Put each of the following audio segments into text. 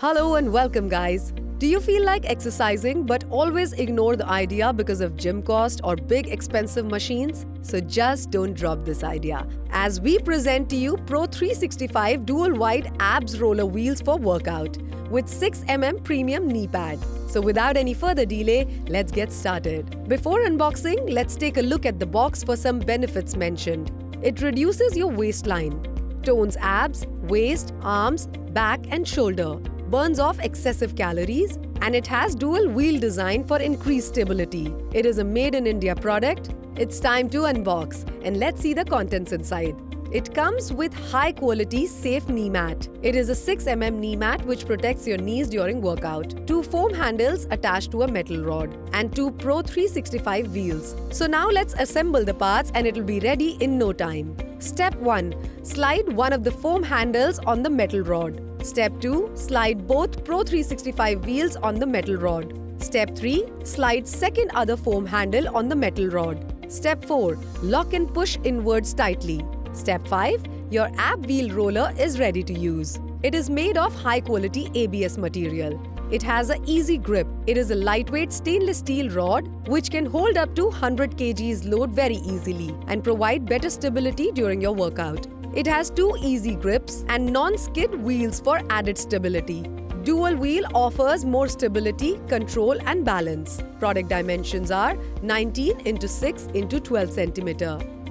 Hello and welcome, guys. Do you feel like exercising but always ignore the idea because of gym cost or big expensive machines? So just don't drop this idea, as we present to you PRO365 dual-wide abs roller wheels for workout with 6mm premium knee pad. So without any further delay, let's get started. Before unboxing, let's take a look at the box for some benefits mentioned. It reduces your waistline, tones abs, waist, arms, back and shoulder, burns off excessive calories, and it has dual wheel design for increased stability. It is a made in India product. It's time to unbox and let's see the contents inside. It comes with high quality safe knee mat. It is a 6mm knee mat which protects your knees during workout, 2 foam handles attached to a metal rod, and 2 PRO365 wheels. So now let's assemble the parts and it'll be ready in no time. Step 1. Slide one of the foam handles on the metal rod. Step 2. Slide both PRO365 wheels on the metal rod. Step 3. Slide second other foam handle on the metal rod. Step 4. Lock and push inwards tightly. Step 5. Your ab wheel roller is ready to use. It is made of high-quality ABS material. It has an easy grip. It is a lightweight stainless steel rod which can hold up to 100 kgs load very easily and provide better stability during your workout. It has 2 easy grips and non-skid wheels for added stability. Dual wheel offers more stability, control and balance. Product dimensions are 19x6x12 cm.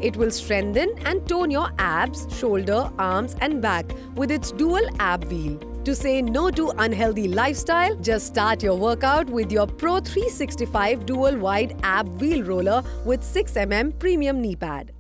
It will strengthen and tone your abs, shoulder, arms and back with its dual ab wheel. To say no to unhealthy lifestyle, just start your workout with your PRO365 dual wide ab wheel roller with 6mm premium knee pad.